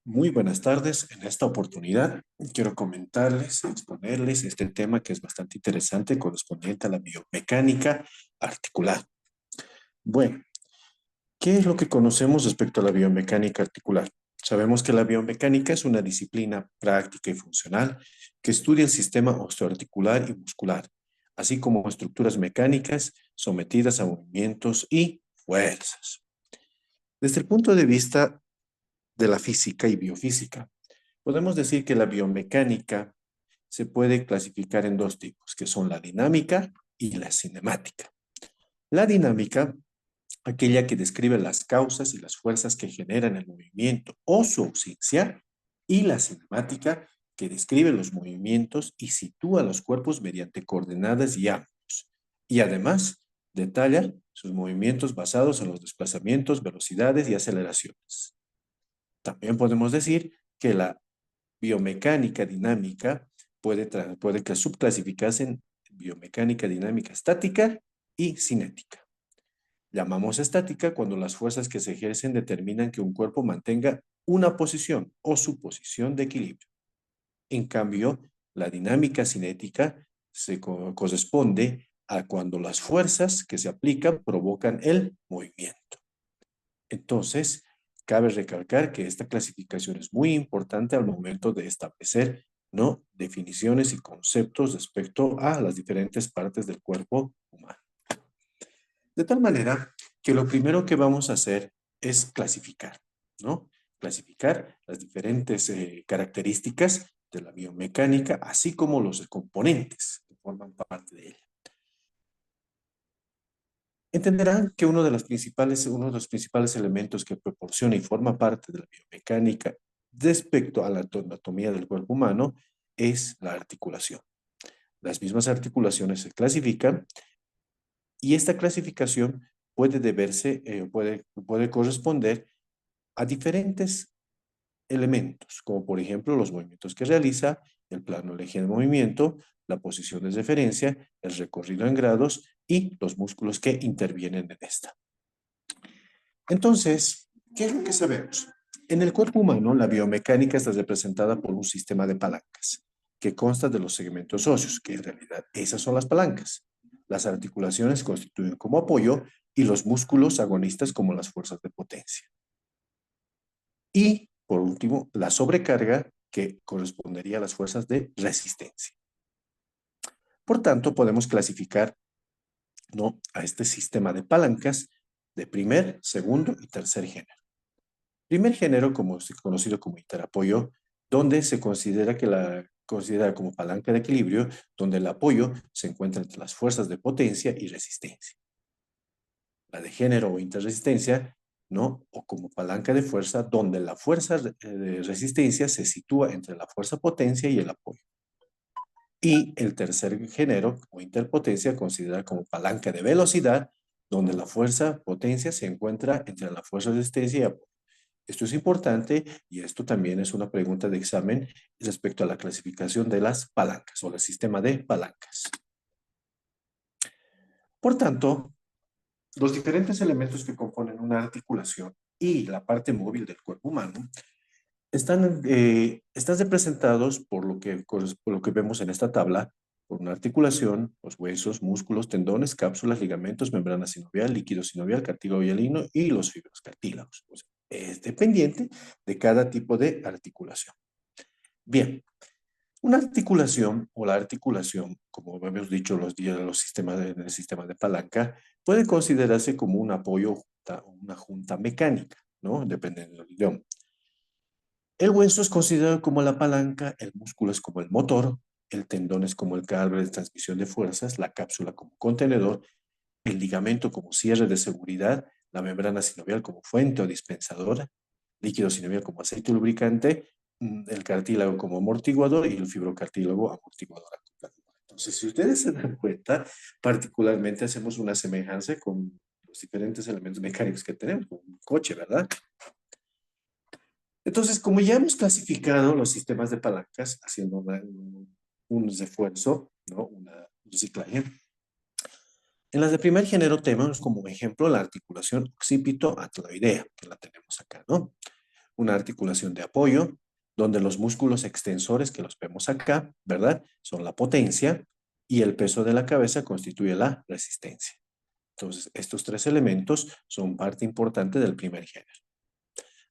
Muy buenas tardes. En esta oportunidad quiero comentarles, exponerles este tema que es bastante interesante correspondiente a la biomecánica articular. Bueno, ¿qué es lo que conocemos respecto a la biomecánica articular? Sabemos que la biomecánica es una disciplina práctica y funcional que estudia el sistema osteoarticular y muscular, así como estructuras mecánicas sometidas a movimientos y fuerzas. Desde el punto de vista de la física y biofísica, podemos decir que la biomecánica se puede clasificar en dos tipos, que son la dinámica y la cinemática. La dinámica, aquella que describe las causas y las fuerzas que generan el movimiento o su ausencia, y la cinemática, que describe los movimientos y sitúa los cuerpos mediante coordenadas y ángulos. Y además, detalla sus movimientos basados en los desplazamientos, velocidades y aceleraciones. También podemos decir que la biomecánica dinámica puede subclasificarse en biomecánica dinámica estática y cinética. Llamamos estática cuando las fuerzas que se ejercen determinan que un cuerpo mantenga una posición o su posición de equilibrio. En cambio, la dinámica cinética corresponde a cuando las fuerzas que se aplican provocan el movimiento. Entonces, cabe recalcar que esta clasificación es muy importante al momento de establecer, ¿no?, definiciones y conceptos respecto a las diferentes partes del cuerpo humano. De tal manera que lo primero que vamos a hacer es clasificar, ¿no? Clasificar las diferentes características de la biomecánica, así como los componentes que forman parte de ella. Entenderán que uno de los principales elementos que proporciona y forma parte de la biomecánica respecto a la anatomía del cuerpo humano es la articulación. Las mismas articulaciones se clasifican y esta clasificación puede corresponder a diferentes elementos, como por ejemplo los movimientos que realiza, el plano del eje de movimiento, la posición de referencia, el recorrido en grados y los músculos que intervienen en esta. Entonces, ¿qué es lo que sabemos? En el cuerpo humano, la biomecánica está representada por un sistema de palancas que consta de los segmentos óseos, que en realidad esas son las palancas. Las articulaciones constituyen como apoyo y los músculos agonistas como las fuerzas de potencia. Y, por último, la sobrecarga, que correspondería a las fuerzas de resistencia. Por tanto, podemos clasificar, ¿no?, a este sistema de palancas de primer, segundo y tercer género. Primer género, como es conocido como interapoyo, donde se considera como palanca de equilibrio, donde el apoyo se encuentra entre las fuerzas de potencia y resistencia. La de género o interresistencia, ¿no?, o como palanca de fuerza, donde la fuerza de resistencia se sitúa entre la fuerza potencia y el apoyo. Y el tercer género, o interpotencia, considera como palanca de velocidad, donde la fuerza potencia se encuentra entre la fuerza de resistencia y apoyo. Esto es importante y esto también es una pregunta de examen respecto a la clasificación de las palancas o el sistema de palancas. Por tanto, los diferentes elementos que componen una articulación y la parte móvil del cuerpo humano están representados por lo que vemos en esta tabla, por una articulación, los huesos, músculos, tendones, cápsulas, ligamentos, membrana sinovial, líquido sinovial, cartílago hialino y los fibrocartílagos. O sea, es dependiente de cada tipo de articulación. Bien, una articulación o la articulación, como hemos dicho los sistemas el sistema de palanca, puede considerarse como un apoyo, una junta mecánica, ¿no?, dependiendo del idioma. El hueso es considerado como la palanca, el músculo es como el motor, el tendón es como el cable de transmisión de fuerzas, la cápsula como contenedor, el ligamento como cierre de seguridad, la membrana sinovial como fuente o dispensadora, líquido sinovial como aceite lubricante, el cartílago como amortiguador y el fibrocartílago amortiguador acoplador. Entonces, si ustedes se dan cuenta, particularmente hacemos una semejanza con los diferentes elementos mecánicos que tenemos, como un coche, ¿verdad? Entonces, como ya hemos clasificado los sistemas de palancas, haciendo un refuerzo, ¿no?, un reciclaje, en las de primer género tenemos como ejemplo la articulación occipito-atloidea, que la tenemos acá, ¿no? una articulación de apoyo, donde los músculos extensores que los vemos acá, ¿verdad? Son la potencia y el peso de la cabeza constituye la resistencia. Entonces, estos tres elementos son parte importante del primer género.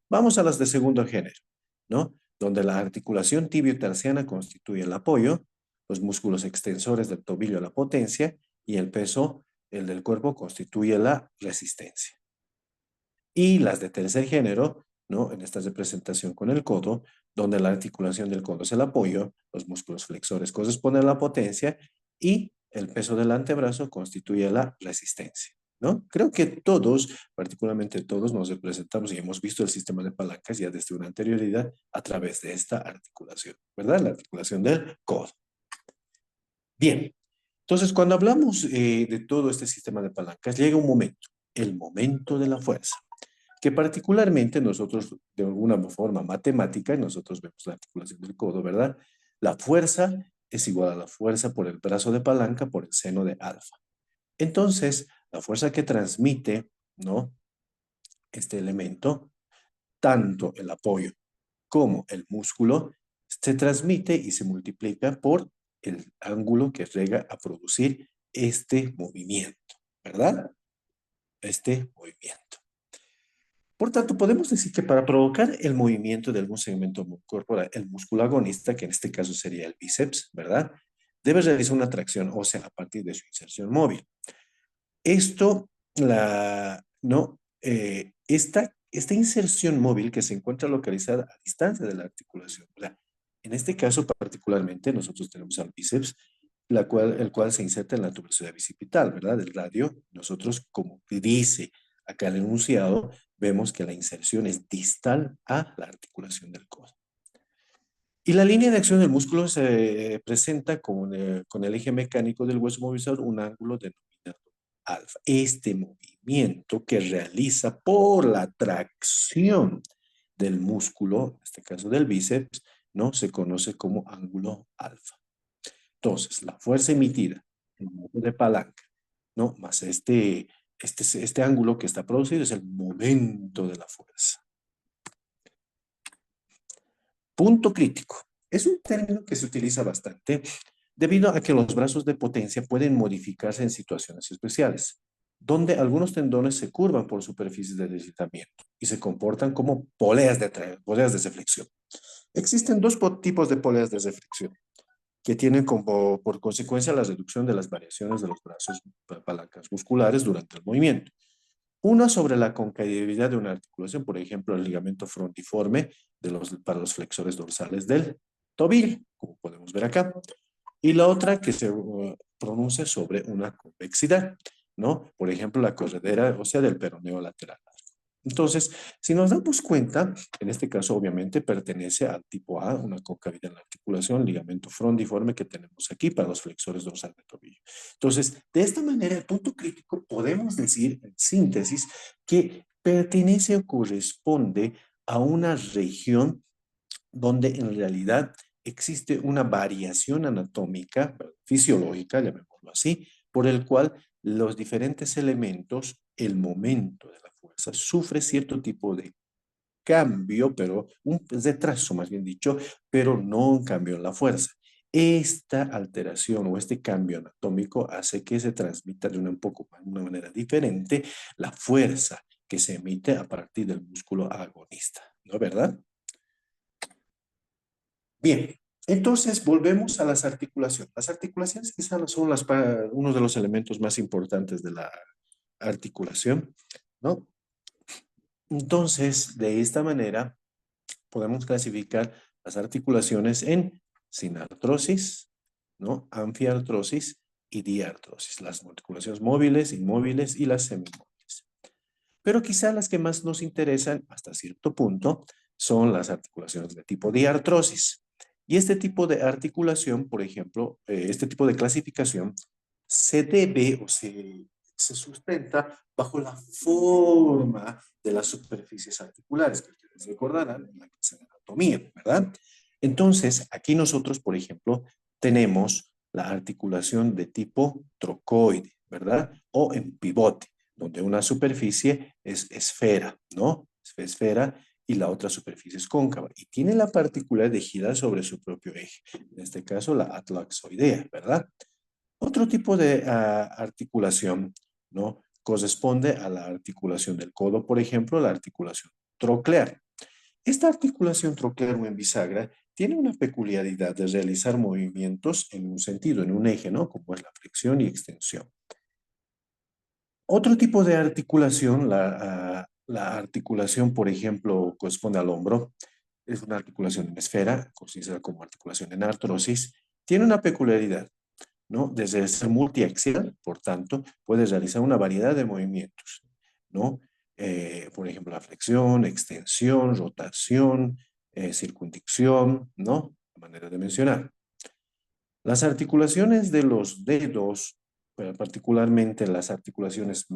Vamos a las de segundo género, ¿no? Donde la articulación tibio-terciana constituye el apoyo, los músculos extensores del tobillo la potencia y el peso, el del cuerpo, constituye la resistencia. Y las de tercer género, ¿no? En esta representación con el codo, donde la articulación del codo es el apoyo, los músculos flexores corresponden a la potencia y el peso del antebrazo constituye la resistencia, ¿no? Creo que todos, particularmente todos, nos representamos y hemos visto el sistema de palancas ya desde una anterioridad a través de esta articulación, ¿verdad? La articulación del codo. Bien, entonces cuando hablamos de todo este sistema de palancas, llega un momento, el momento de la fuerza que particularmente nosotros, de alguna forma matemática, nosotros vemos la articulación del codo, ¿verdad? La fuerza es igual a la fuerza por el brazo de palanca por el seno de alfa. Entonces, la fuerza que transmite, ¿no? Este elemento, tanto el apoyo como el músculo, se transmite y se multiplica por el ángulo que llega a producir este movimiento, ¿verdad? Este movimiento. Por tanto, podemos decir que para provocar el movimiento de algún segmento corporal, el músculo agonista, que en este caso sería el bíceps, ¿verdad? Debe realizar una tracción ósea a partir de su inserción móvil. Esto, no, esta inserción móvil que se encuentra localizada a distancia de la articulación, ¿verdad? En este caso particularmente nosotros tenemos al bíceps, el cual se inserta en la tuberosidad bicipital, ¿verdad? Del radio. Nosotros, como dice acá el enunciado, vemos que la inserción es distal a la articulación del codo. Y la línea de acción del músculo se presenta con el eje mecánico del hueso movilizador un ángulo denominado alfa. Este movimiento que realiza por la tracción del músculo, en este caso del bíceps, ¿no? Se conoce como ángulo alfa. Entonces, la fuerza emitida en modo de palanca, ¿no? Más este ángulo que está producido es el momento de la fuerza. Punto crítico. Es un término que se utiliza bastante debido a que los brazos de potencia pueden modificarse en situaciones especiales, donde algunos tendones se curvan por superficies de deslizamiento y se comportan como poleas de reflexión. Existen dos tipos de poleas de reflexión que tienen como por consecuencia la reducción de las variaciones de los brazos palancas musculares durante el movimiento. Una sobre la concavidad de una articulación, por ejemplo, el ligamento frontiforme para los flexores dorsales del tobillo, como podemos ver acá. Y la otra que se pronuncia sobre una convexidad, ¿no? Por ejemplo, la corredera ósea del peroneo lateral. Entonces, si nos damos cuenta, en este caso obviamente pertenece al tipo A, una concavidad en la articulación, ligamento frondiforme que tenemos aquí para los flexores dorsales del tobillo. Entonces, de esta manera, el punto crítico podemos decir en síntesis que pertenece o corresponde a una región donde en realidad existe una variación anatómica, fisiológica, llamémoslo así, por el cual los diferentes elementos, el momento de la fuerza, sufre cierto tipo de cambio, pero un retraso más bien dicho, pero no un cambio en la fuerza. Esta alteración o este cambio anatómico hace que se transmita de una manera diferente la fuerza que se emite a partir del músculo agonista, ¿no es verdad? Bien, entonces volvemos a las articulaciones. Las articulaciones quizás no son uno de los elementos más importantes de la articulación, ¿no? Entonces, de esta manera, podemos clasificar las articulaciones en sinartrosis, ¿no? Anfiartrosis y diartrosis. Las articulaciones móviles, inmóviles y las semimóviles. Pero quizá las que más nos interesan hasta cierto punto son las articulaciones de tipo diartrosis. Y este tipo de articulación, por ejemplo, este tipo de clasificación se debe o se sustenta bajo la forma de las superficies articulares, que ustedes recordarán en la clase de anatomía, ¿verdad? Entonces, aquí nosotros, por ejemplo, tenemos la articulación de tipo trocoide, ¿verdad? O en pivote, donde una superficie es esfera, ¿no? Es esfera y la otra superficie es cóncava y tiene la particularidad de girar sobre su propio eje. En este caso, la atlaxoidea, ¿verdad? Otro tipo de articulación, ¿no? Corresponde a la articulación del codo, por ejemplo, la articulación troclear. Esta articulación troclear o en bisagra tiene una peculiaridad de realizar movimientos en un sentido, en un eje, ¿no? Como es la flexión y extensión. Otro tipo de articulación, la articulación, por ejemplo, corresponde al hombro, es una articulación en esfera, considerada como articulación en artrosis, tiene una peculiaridad, ¿no? Desde ser multiaxial, por tanto, puedes realizar una variedad de movimientos, ¿no? Por ejemplo, la flexión, extensión, rotación, circunducción, ¿no? De manera de mencionar. Las articulaciones de los dedos, pero particularmente las articulaciones o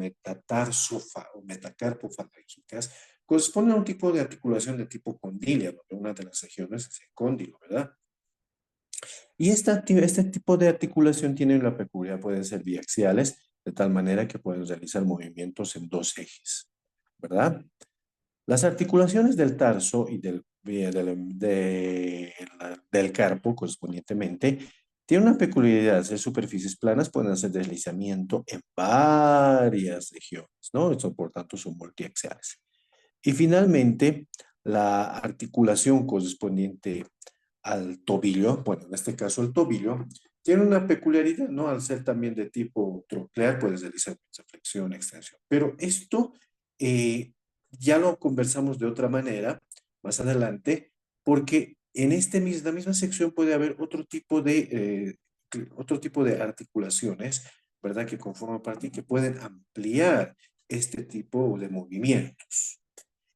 metacarpofalángicas, corresponden a un tipo de articulación de tipo condilia, donde una de las regiones es el cóndilo, ¿verdad? Y este tipo de articulación tiene la peculiaridad, pueden ser biaxiales, de tal manera que pueden realizar movimientos en dos ejes, ¿verdad? Las articulaciones del tarso y del carpo, correspondientemente, tienen una peculiaridad. Ser superficies planas pueden hacer deslizamiento en varias regiones, ¿no? Eso, por tanto, son multiaxiales. Y finalmente, la articulación correspondiente al tobillo, bueno, en este caso el tobillo, tiene una peculiaridad, ¿no? Al ser también de tipo troclear, puedes realizar flexión, extensión. Pero esto eh, ya lo conversamos de otra manera más adelante, porque en la misma sección puede haber otro tipo de articulaciones, ¿verdad? Que conforman parte y que pueden ampliar este tipo de movimientos.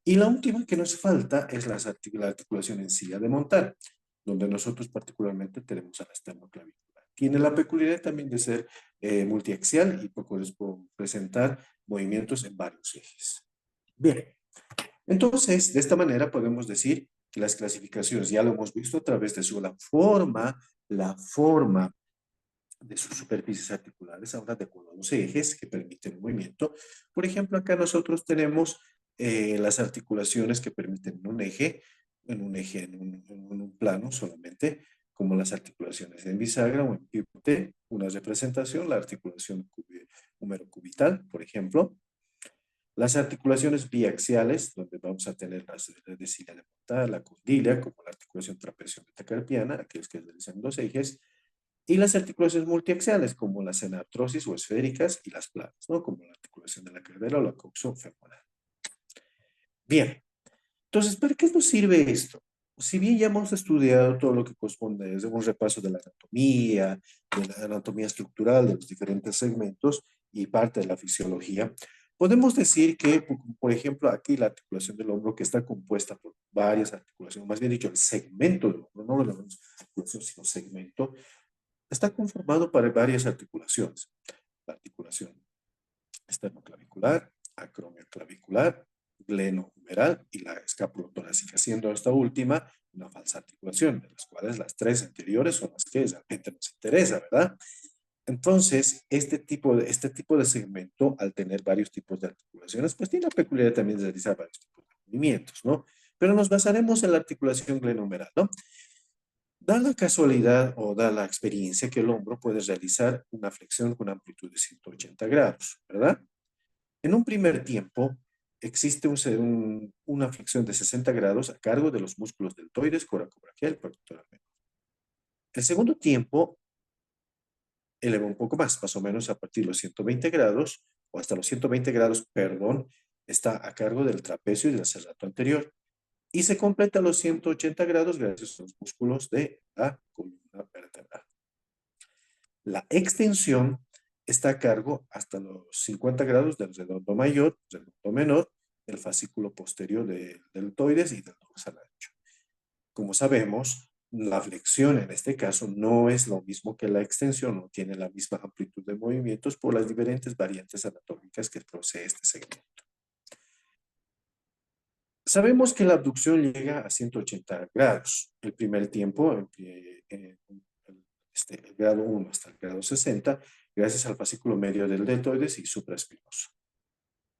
Y la última que nos falta es la articulación en silla de montar, donde nosotros particularmente tenemos a la esternoclavícula. Tiene la peculiaridad también de ser multiaxial y puede presentar movimientos en varios ejes. Bien, entonces, de esta manera podemos decir que las clasificaciones, ya lo hemos visto a través de la forma de sus superficies articulares, ahora de acuerdo a los ejes que permiten el movimiento. Por ejemplo, acá nosotros tenemos las articulaciones que permiten en un plano solamente, como las articulaciones en bisagra o en pivote, una representación, la articulación húmero-cubital, por ejemplo. Las articulaciones biaxiales, donde vamos a tener las de silla de montar, la condilia, como la articulación trapecio-metacarpiana, aquellos que realizan dos ejes, y las articulaciones multiaxiales, como las cenartrosis o esféricas, y las planas, ¿no? Como la articulación de la cadera o la coxofemoral. Bien, entonces, ¿para qué nos sirve esto? Si bien ya hemos estudiado todo lo que corresponde desde un repaso de la anatomía estructural de los diferentes segmentos y parte de la fisiología, podemos decir que, por ejemplo, aquí la articulación del hombro que está compuesta por varias articulaciones, más bien dicho, el segmento del hombro, no lo llamamos articulación, sino segmento, está conformado por varias articulaciones. La articulación esternoclavicular, acromioclavicular, glenohumeral y la escapulotorácica, siendo esta última una falsa articulación, de las cuales las tres anteriores son las que realmente nos interesa, ¿verdad? Entonces, este tipo de segmento, al tener varios tipos de articulaciones, pues tiene la peculiaridad también de realizar varios tipos de movimientos, ¿no? Pero nos basaremos en la articulación glenohumeral, ¿no? Da la casualidad o da la experiencia que el hombro puede realizar una flexión con amplitud de 180 grados, ¿verdad? En un primer tiempo, existe una flexión de 60 grados a cargo de los músculos deltoides, coracobraquial y pectoral menor. El segundo tiempo eleva un poco más o menos a partir de los 120 grados, o hasta los 120 grados, perdón, está a cargo del trapecio y del serrato anterior. Y se completa a los 180 grados gracias a los músculos de la columna vertebral. La extensión está a cargo hasta los 50 grados del redondo mayor, redondo menor, el fascículo posterior del deltoides y del dorsal ancho. Como sabemos, la flexión en este caso no es lo mismo que la extensión, no tiene la misma amplitud de movimientos por las diferentes variantes anatómicas que posee este segmento. Sabemos que la abducción llega a 180 grados. El primer tiempo, el grado 1 hasta el grado 60, gracias al fascículo medio del deltoides y supraespinoso.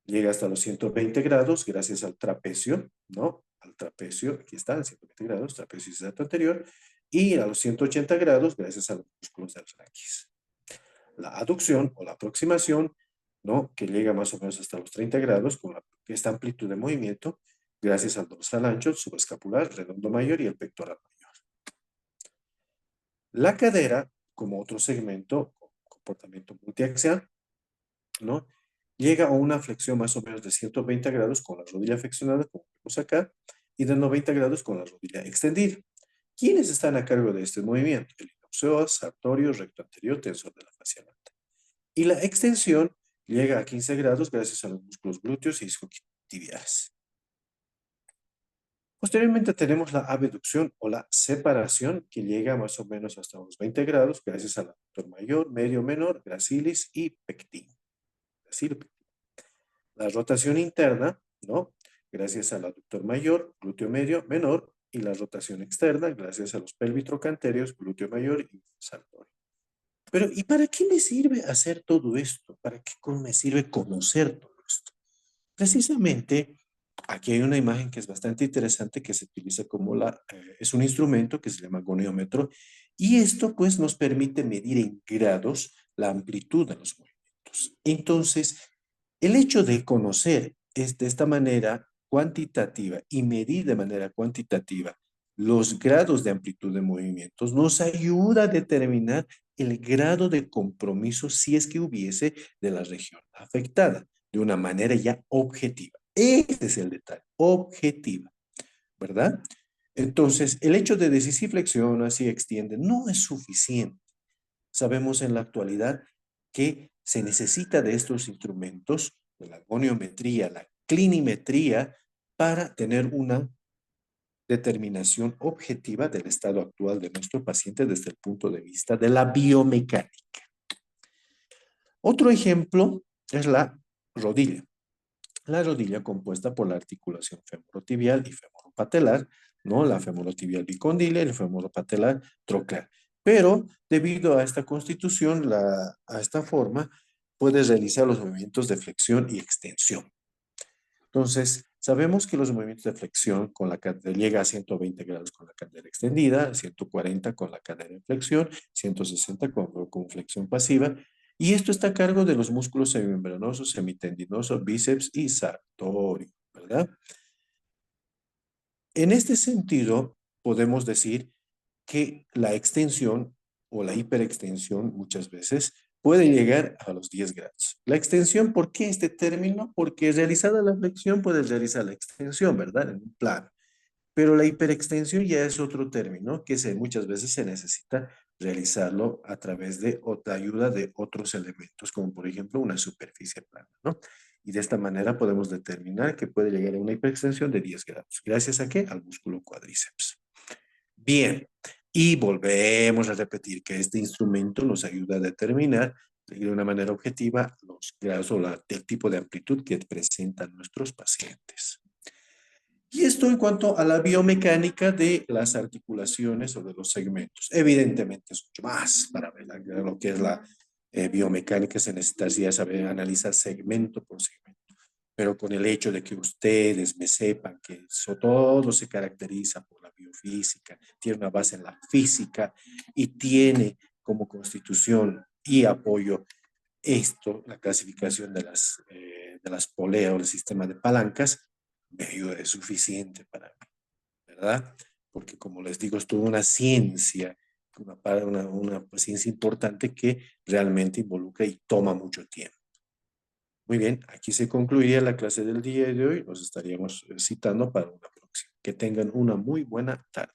Llega hasta los 120 grados gracias al trapecio, ¿no? al trapecio, aquí está, 120 grados, trapecio insensato anterior, y a los 180 grados gracias a los músculos del raquis. La aducción o la aproximación, ¿no? Que llega más o menos hasta los 30 grados con esta amplitud de movimiento, gracias al dorsal ancho, subescapular, redondo mayor y el pectoral mayor. La cadera, como otro segmento, comportamiento multiaxial, ¿no? Llega a una flexión más o menos de 120 grados con la rodilla flexionada, como vemos acá, y de 90 grados con la rodilla extendida. ¿Quiénes están a cargo de este movimiento? El iliopsoas, sartorio, recto anterior, tensor de la fascia lata. Y la extensión llega a 15 grados gracias a los músculos glúteos y isquiotibiales. Posteriormente tenemos la abducción o la separación que llega más o menos hasta los 20 grados gracias al abductor mayor, medio, menor, gracilis y pectín. La rotación interna, ¿no? Gracias al aductor mayor, glúteo medio, menor, y la rotación externa, gracias a los pelvitrocanterios, glúteo mayor y sartorio. Pero, ¿y para qué me sirve hacer todo esto? ¿Para qué me sirve conocer todo esto? Precisamente, aquí hay una imagen que es bastante interesante que se utiliza como es un instrumento que se llama goniómetro, y esto pues nos permite medir en grados la amplitud de los movimientos. Entonces, el hecho de conocer de esta manera cuantitativa y medir de manera cuantitativa los grados de amplitud de movimientos nos ayuda a determinar el grado de compromiso si es que hubiese de la región afectada de una manera ya objetiva. Ese es el detalle, objetiva, ¿verdad? Entonces, el hecho de decir si flexiona, si extiende, no es suficiente. Sabemos en la actualidad que se necesita de estos instrumentos, de la goniometría, la clinimetría, para tener una determinación objetiva del estado actual de nuestro paciente desde el punto de vista de la biomecánica. Otro ejemplo es la rodilla. La rodilla compuesta por la articulación femorotibial y femoropatelar, ¿no? La femorotibial bicondyle y el femoropatelar trocar. Pero debido a esta constitución, a esta forma, puedes realizar los movimientos de flexión y extensión. Entonces, sabemos que los movimientos de flexión con la cadera llega a 120 grados con la cadera extendida, 140 con la cadera en flexión, 160 con flexión pasiva, y esto está a cargo de los músculos semimembranosos, semitendinosos, bíceps y sartorio, ¿verdad? En este sentido, podemos decir que la extensión o la hiperextensión muchas veces puede llegar a los 10 grados. La extensión, ¿por qué este término? Porque realizada la flexión puedes realizar la extensión, ¿verdad? En un plano. Pero la hiperextensión ya es otro término que muchas veces se necesita realizarlo a través de otra ayuda de otros elementos, como por ejemplo una superficie plana, ¿no? Y de esta manera podemos determinar que puede llegar a una hiperextensión de 10 grados. ¿Gracias a qué? Al músculo cuádriceps. Bien, y volvemos a repetir que este instrumento nos ayuda a determinar de una manera objetiva los grados o el tipo de amplitud que presentan nuestros pacientes. Y esto en cuanto a la biomecánica de las articulaciones o de los segmentos. Evidentemente es mucho más para ver lo que es la biomecánica, se necesitaría saber analizar segmento por segmento. Pero con el hecho de que ustedes me sepan que eso todo se caracteriza por la biofísica, tiene una base en la física y tiene como constitución y apoyo esto, la clasificación de las poleas o el sistema de palancas, me ayuda, es suficiente para mí, ¿verdad? Porque como les digo, es toda una ciencia, una ciencia importante que realmente involucra y toma mucho tiempo. Muy bien, aquí se concluiría la clase del día de hoy. Nos estaríamos citando para una próxima. Que tengan una muy buena tarde.